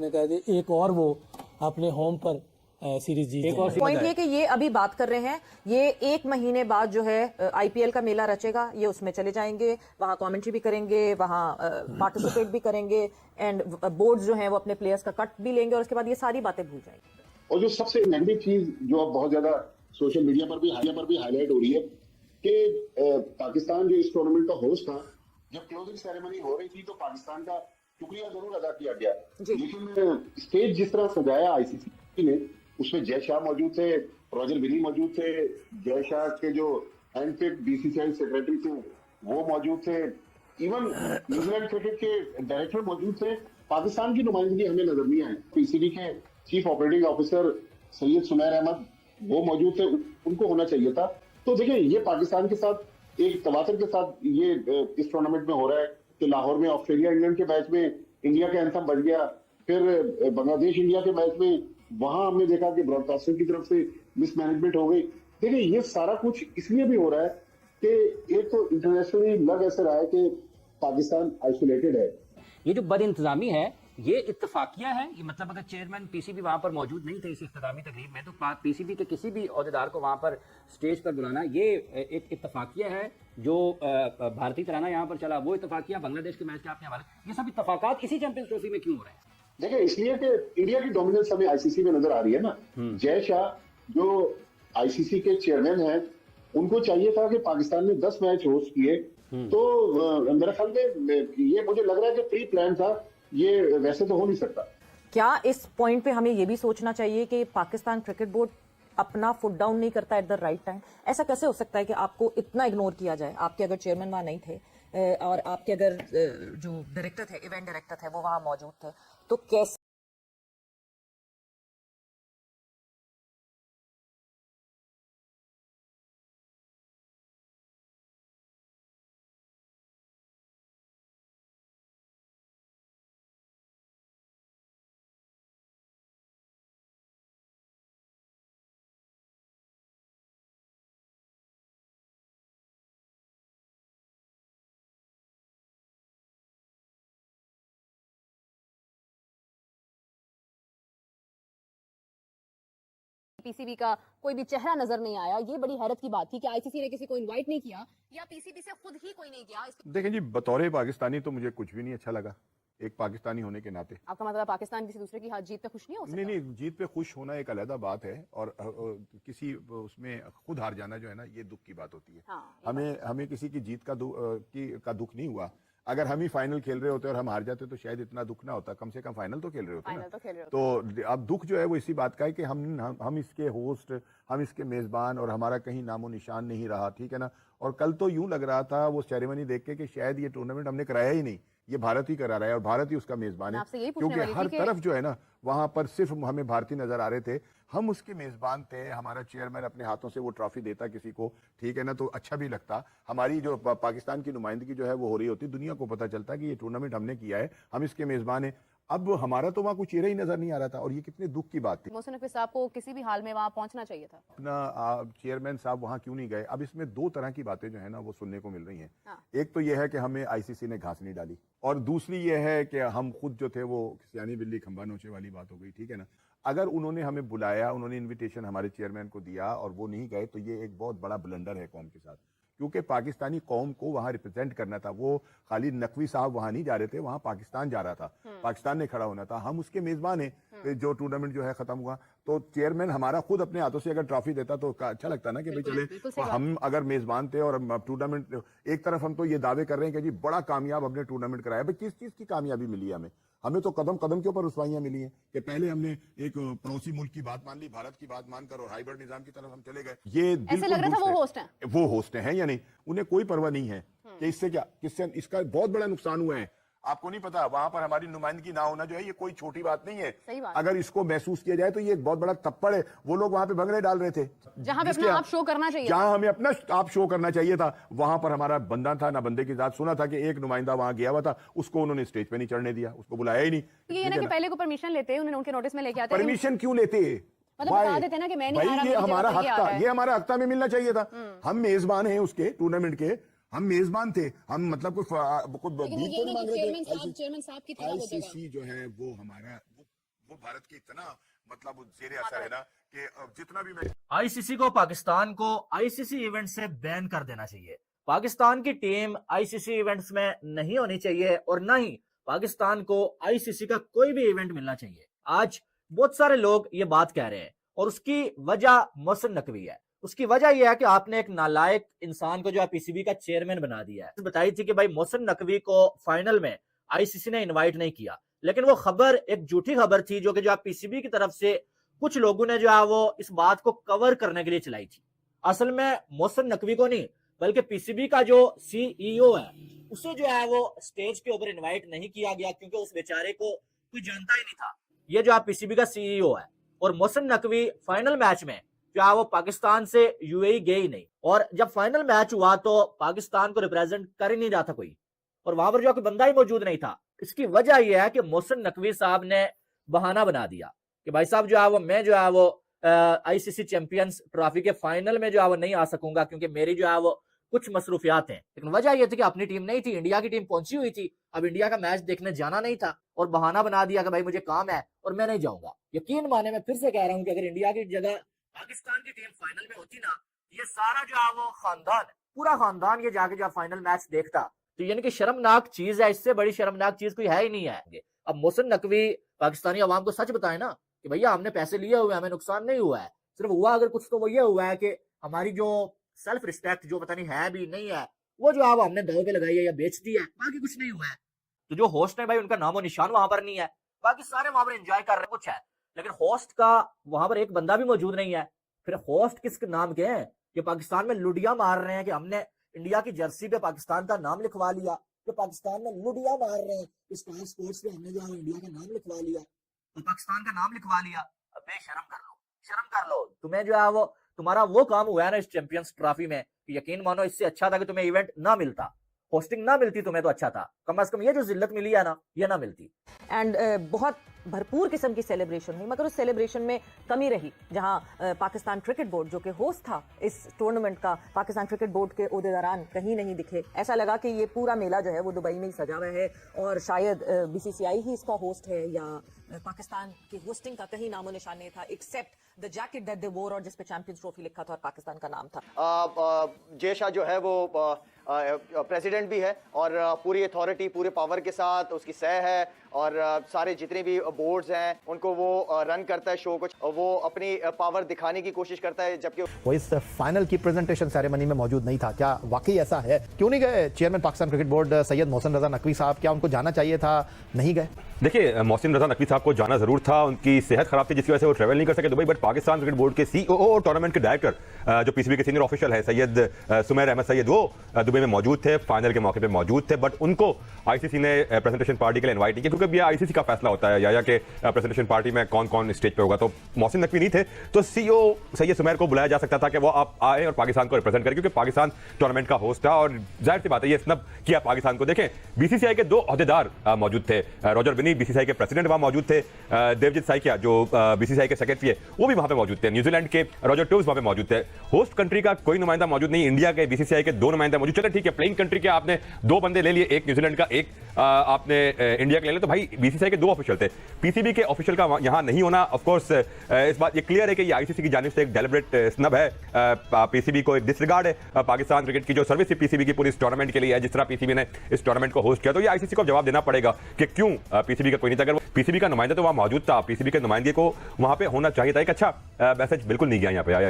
ने कहा कि एक और वो अपने होम पर सीरीज जीत पॉइंट ये कि ये अभी बात कर रहे हैं, ये 1 महीने बाद जो है आईपीएल का मेला रचेगा, ये उसमें चले जाएंगे, वहां कमेंट्री भी करेंगे, वहां पार्टिसिपेट भी करेंगे एंड बोर्ड्स जो हैं वो अपने प्लेयर्स का कट भी लेंगे और उसके बाद ये सारी बातें भूल जाएंगे। और जो सबसे नेगेटिव चीज जो अब बहुत ज्यादा सोशल मीडिया पर भी हाईलाइट हो रही है कि पाकिस्तान जो इस टूर्नामेंट का होस्ट था, जब क्लोजिंग सेरेमनी हो रही थी तो पाकिस्तान का शुक्रिया जरूर अदा किया गया, लेकिन स्टेज जिस तरह सजाया आईसीसी ने, उसमें जय शाह मौजूद थे, रॉजर बिनी मौजूद थे, जय शाह के जो एनफिट बीसीसीआई सेक्रेटरी थे वो मौजूद थे, इवन न्यूजीलैंड क्रिकेट के डायरेक्टर मौजूद थे। पाकिस्तान की नुमाइंदगी हमें नजर नहीं आई। पीसीबी के chief operating officer Syed Sumair Ahmad वो मौजूद थे, उनको होना चाहिए था। तो देखिए, ये पाकिस्तान के साथ एक तवातर के साथ ये इस टूर्नामेंट में हो रहा है कि लाहौर में ऑस्ट्रेलिया इंग्लैंड के मैच में इंडिया का एंथम बज गया, फिर बांग्लादेश इंडिया के मैच में वहां हमने देखा कि ब्रॉडकास्टर की तरफ से मिसमैनेजमेंट हो गई। देखिए, ये सारा कुछ इसलिए भी हो रहा है कि एक तो इंटरनेशनली लग ऐसा रहा है कि पाकिस्तान आइसोलेटेड है। ये जो बद इंतजामी है ये इत्तफाकिया है, ये मतलब अगर चेयरमैन पीसीबी वहां पर मौजूद नहीं थे इस इख्तितामी तकरीब में, तो पीसीबी के किसी भी ओहदेदार को वहां पर स्टेज पर बुलाना ये एक इत्तफाकिया है। जो भारतीय तराना यहाँ पर चला वो इत्तफाकिया, बांग्लादेश के मैच के आपने हवाले, ये सब इत्तफाकात इसी चैंपियंस ट्रॉफी में क्यों हो रहे हैं? देखिए, इसलिए कि इंडिया की डोमिनेंस हमें आईसीसी में नजर आ रही है ना। जय शाह जो आईसीसी के चेयरमैन हैं, उनको चाहिए था कि पाकिस्तान में 10 मैच होस्ट किए, तो मेरे ख्याल में ये मुझे लग रहा है कि प्री प्लान था, ये वैसे तो हो नहीं सकता। क्या इस पॉइंट पे हमें ये भी सोचना चाहिए कि पाकिस्तान क्रिकेट बोर्ड अपना फुट डाउन नहीं करता एट द राइट टाइम? ऐसा कैसे हो सकता है कि आपको इतना इग्नोर किया जाए? आपके अगर चेयरमैन वहां नहीं थे और आपके अगर जो डायरेक्टर थे, इवेंट डायरेक्टर थे, वो वहां मौजूद थे, तो कैसे पीसीबी का कोई भी चेहरा नजर नहीं आया? ये बड़ी हैरत की बात थी कि आईसीसी ने किसी को इनवाइट नहीं किया या पीसीबी से खुद ही कोई नहीं गया। देखें जी, बतौर पाकिस्तानी तो मुझे कुछ भी नहीं अच्छा लगा, एक पाकिस्तानी होने के नाते। आपका मतलब पाकिस्तान किसी दूसरे की जीत पे खुश नहीं हो सकता? नहीं, जीत पे खुश होना एक अलग बात है, और किसी उसमें खुद हार जाना जो है ना, ये दुख की बात होती है। हमें किसी की जीत का दुख नहीं हुआ। अगर हम ही फाइनल खेल रहे होते और हम हार जाते तो शायद इतना दुख ना होता, कम से कम फाइनल तो खेल रहे होते ना। तो अब दुख जो है वो इसी बात का है कि हम इसके होस्ट, हम इसके मेजबान, और हमारा कहीं नामो निशान नहीं रहा, ठीक है ना। और कल तो यूं लग रहा था वो सेरेमनी देख के कि शायद ये टूर्नामेंट हमने कराया ही नहीं, ये भारत ही करा रहा है और भारत ही उसका मेजबान है, क्योंकि हर तरफ जो है ना वहां पर सिर्फ हमें भारतीय नजर आ रहे थे, हम उसके मेजबान थे। हमारा चेयरमैन अपने हाथों से वो ट्रॉफी देता किसी को, ठीक है ना, तो अच्छा भी लगता। हमारी जो पाकिस्तान की नुमाइंदगी जो है वो हो रही होती, दुनिया को पता चलता कि ये टूर्नामेंट हमने किया है, हम इसके मेजबान हैं। अब हमारा तो वहां कुछ चेहरा ही नजर नहीं आ रहा था, और ये कितने दुख की बात थी। मोहसिन नकवी साहब को किसी भी हाल में वहां पहुंचना चाहिए था। अपना चेयरमैन साहब वहां क्यों नहीं गए? अब इसमें 2 तरह की बातें जो है ना वो सुनने को मिल रही हैं। एक तो यह है कि हमें आईसीसी ने घास नहीं डाली, और दूसरी यह है कि हम खुद जो थे वो सियानी बिल्ली खंबा नोचे वाली बात हो गई, ठीक है ना। अगर उन्होंने हमें बुलाया, उन्होंने इन्विटेशन हमारे चेयरमैन को दिया और वो नहीं गए, तो ये एक बहुत बड़ा ब्लंडर है कौम के साथ, क्योंकि पाकिस्तानी कौम को वहां रिप्रेजेंट करना था। वो खाली नकवी साहब वहां नहीं जा रहे थे, वहां पाकिस्तान जा रहा था, पाकिस्तान ने खड़ा होना था, हम उसके मेजबान हैं। जो टूर्नामेंट जो है खत्म हुआ, तो चेयरमैन हमारा खुद अपने हाथों से अगर ट्रॉफी देता तो अच्छा लगता ना कि भाई चले, हम अगर मेजबान थे और टूर्नामेंट, एक तरफ हम तो ये दावे कर रहे हैं कि जी बड़ा कामयाब हमने टूर्नामेंट कराया। भाई किस चीज की कामयाबी मिली है हमें तो कदम कदम के ऊपर रुसवाइयां मिली हैं कि पहले हमने एक पड़ोसी मुल्क की बात मान ली, भारत की बात मानकर, और हाइब्रिड निजाम की तरफ हम चले गए। ये ऐसे लग रहा था वो होस्ट हैं या नहीं, उन्हें कोई परवाह नहीं है कि इससे क्या, किससे इसका बहुत बड़ा नुकसान हुआ है। आपको नहीं पता, वहां पर हमारी नुमाइंदगी ना होना जो है ये कोई छोटी बात नहीं है। अगर इसको महसूस किया जाए तो ये एक बहुत बड़ा थप्पड़ है। वो लोग वहां पे भंगड़े डाल रहे थे जहां पे अपना आप शो करना चाहिए, जहां हमें अपना आप शो करना चाहिए था, वहां पर हमारा बंदा था ना बंदे की जात। सुना था कि एक नुमाइंदा वहां गया हुआ था, उसको उन्होंने स्टेज पे नहीं चढ़ने दिया, उसको बुलाया ही नहीं। ये ना कि पहले को परमिशन लेते हैं, उनके नोटिस में लेके आते हैं। परमिशन क्यों लेते? मतलब बता देते ना कि मैं नहीं आ रहा, ये हमारा हक था, ये हमारा हक था, हमें मिलना चाहिए था। हम मेजबान हैं उसके टूर्नामेंट के, हम मेजबान थे, हम मतलब कुछ चेयरमैन साहब की तरफ आईसीसी जो है वो हमारा भारत की इतना मतलब जेर असर है ना कि जितना भी मैं आईसीसी को पाकिस्तान को आईसीसी इवेंट से बैन कर देना चाहिए। पाकिस्तान की टीम आईसीसी इवेंट्स में नहीं होनी चाहिए और ना ही पाकिस्तान को आईसीसी का कोई भी इवेंट मिलना चाहिए। आज बहुत सारे लोग ये बात कह रहे हैं और उसकी वजह मोहसिन नकवी है। उसकी वजह यह है कि आपने एक नालायक इंसान को जो है पीसीबी का चेयरमैन बना दिया है। बताई थी कि भाई मोहसिन नकवी को फाइनल में आईसीसी ने इनवाइट नहीं किया, लेकिन वो खबर एक झूठी खबर थी जो कि जो पीसीबी की तरफ से कुछ लोगों ने जो है वो इस बात को कवर करने के लिए चलाई थी। असल में मोहसिन नकवी को नहीं बल्कि पीसीबी का जो सीईओ है उसे जो है वो स्टेज के ऊपर इनवाइट नहीं किया गया क्योंकि उस बेचारे को कोई जानता ही नहीं था। ये जो है पीसीबी का सीईओ है और मोहसिन नकवी फाइनल मैच में जो है वो पाकिस्तान से यूएई गए ही नहीं और जब फाइनल मैच हुआ तो पाकिस्तान को रिप्रेजेंट कर ही नहीं रहा था कोई और वहां पर जो कोई बंदा ही मौजूद नहीं था। इसकी वजह यह है कि मोहसिन नकवी साहब ने बहाना बना दिया कि भाई साहब जो है वो मैं जो है वो आईसीसी चैंपियंस ट्रॉफी के फाइनल में जो है वो नहीं आ सकूंगा क्योंकि मेरी जो है वो कुछ मसरूफियात हैं। लेकिन वजह यह थी कि अपनी टीम नहीं थी, इंडिया की टीम पहुंची हुई थी, अब इंडिया का मैच देखने जाना नहीं था और बहाना बना दिया कि भाई मुझे काम है और मैं नहीं जाऊंगा। यकीन माने मैं फिर से कह रहा हूं कि अगर इंडिया की जगह पाकिस्तान की टीम फाइनल में होती ना, ये सारा जो है वो खानदान पूरा खानदान ये जाके जो फाइनल मैच देखता। तो यानी कि शर्मनाक चीज है, इससे बड़ी शर्मनाक चीज कोई है ही नहीं है। अब मोहसिन नकवी पाकिस्तानी अवाम को सच बताए ना कि भैया हमने पैसे लिए हुए, हमें नुकसान नहीं हुआ है, सिर्फ हुआ अगर कुछ तो वो ये हुआ है कि हमारी जो सेल्फ रिस्पेक्ट जो पता नहीं है भी नहीं है वो जो है वो हमने दाव पे लगाई है या बेच दी है, बाकी कुछ नहीं हुआ है। तो जो होस्ट है भाई उनका नामो निशान वहां पर नहीं है, बाकी सारे वहां पर एंजॉय कर रहे हैं, कुछ है लेकिन होस्ट का वहां पर एक बंदा भी मौजूद नहीं है। फिर होस्ट किस नाम के हैं कि पाकिस्तान में लुडिया मार रहे हैं कि हमने इंडिया की जर्सी पे पाकिस्तान का नाम लिखवा लिया, तो पाकिस्तान में लुडिया मार रहे हैं स्टार स्पोर्ट्स पे हमने जो है इंडिया का नाम लिखवा लिया, तो पाकिस्तान का नाम लिखवा लिया। अबे शर्म कर लो, शर्म कर लो। तुम्हें जो है वो तुम्हारा वो काम हुआ है ना इस चैंपियंस ट्रॉफी में कि यकीन मानो इससे अच्छा था कि तुम्हें इवेंट ना मिलता, होस्टिंग ना मिलती तुम्हें तो अच्छा था, कम से कम ये जो जिल्लत मिली है ना ये ना मिलती। एंड बहुत भरपूर किस्म की सेलिब्रेशन हुई, मगर उस सेलिब्रेशन में कमी रही जहां पाकिस्तान क्रिकेट बोर्ड जो कि होस्ट था इस टूर्नामेंट का, पाकिस्तान क्रिकेट बोर्ड के ओहदेदारान कहीं नहीं दिखे। ऐसा लगा कि ये पूरा मेला जो है वो दुबई में ही सजा हुआ है और शायद बीसीसीआई ही इसका होस्ट है या पाकिस्तान की होस्टिंग का कहीं नामो निशान नहीं था except the jacket that they wore और जिस पे चैंपियंस ट्रॉफी लिखा था और पाकिस्तान का नाम था। जय शाह जो है वो प्रेसिडेंट भी है और पूरी अथॉरिटी पूरे पावर के साथ उसकी सह है और सारे जितने भी बोर्ड्स हैं उनको वो रन करता है शो को, वो अपनी पावर दिखाने की कोशिश करता है जबकि वो इस फाइनल की प्रेजेंटेशन सेरेमनी में मौजूद नहीं था। क्या वाकई ऐसा है? क्यों नहीं गए chairman Pakistan cricket board Syed Mohsin Raza Naqvi साहब? क्या उनको जाना चाहिए था, नहीं गए? देखिए मोहसिन रजा नकवी साहब को जाना जरूर था, उनकी सेहत खराब थी जिसकी वजह से वो ट्रैवल नहीं कर सके Dubai, but Pakistan cricket board के सीईओ और टूर्नामेंट के डायरेक्टर जो पीसीबी के सीनियर ऑफिशियल है सैयद सुमैर अहमद सैयद, वो दुबई में मौजूद थे, फाइनल के मौके पे मौजूद थे, बट उनको आईसीसी ने प्रेजेंटेशन पार्टी के लिए इनवाइट नहीं किया क्योंकि आईसीसी का फैसला होता है या के प्रेजेंटेशन पार्टी में कौन कौन स्टेज पे होगा। तो मोहसिन नकवी नहीं थे तो सीईओ सैयद सुमैर को बुलाया जा सकता था कि वो आप आए और पाकिस्तान को रिप्रेजेंट करें क्योंकि पाकिस्तान टूर्नामेंट का होस्ट था और जाहिर सी बात है ये स्नब किया पाकिस्तान को। देखें बीसीसीआई के दो ओहदेदार मौजूद थे, रॉजर बिनी बीसीसीआई के प्रेसिडेंट वहां मौजूद थे, देवजीत साइकिया जो बीसीसीआई के सेक्रेटरी है वो भी वहां पे मौजूद थे, न्यूजीलैंड के रॉजर टूव्स वहां पे मौजूद थे। होस्ट कंट्री का कोई नुमाइंदा मौजूद नहीं, इंडिया के बीसीसीआई के दो नुमाइंदा मौजूद। चले ठीक है, प्लेइंग कंट्री के आपने दो बंदे ले लिए, एक न्यूजीलैंड का एक आपने इंडिया के ले लिया, तो भाई बीसीसीआई के दो ऑफिशियल थे, पीसीबी के ऑफिशियल का यहां नहीं होना ऑफ कोर्स इस बात ये क्लियर है कि ये आईसीसी की जानिब से एक डेलिब्रेट स्नब है, पीसीबी को एक डिसरिगार्ड है पाकिस्तान क्रिकेट की जो सर्विस थी पीसीबी की पूरी इस टूर्नामेंट के लिए है, जिस तरह पीसीबी ने इस टूर्नामेंट को होस्ट किया, तो ये आईसीसी को जवाब देना पड़ेगा कि क्यों पीसीबी का कोई नहीं था। अगर पीसीबी का नुमाइंदा तो वहां मौजूद था, पीसीबी के नुमाइंदगी को वहां पे होना चाहिए था। एक अच्छा मैसेज बिल्कुल नहीं गया यहाँ पे आया।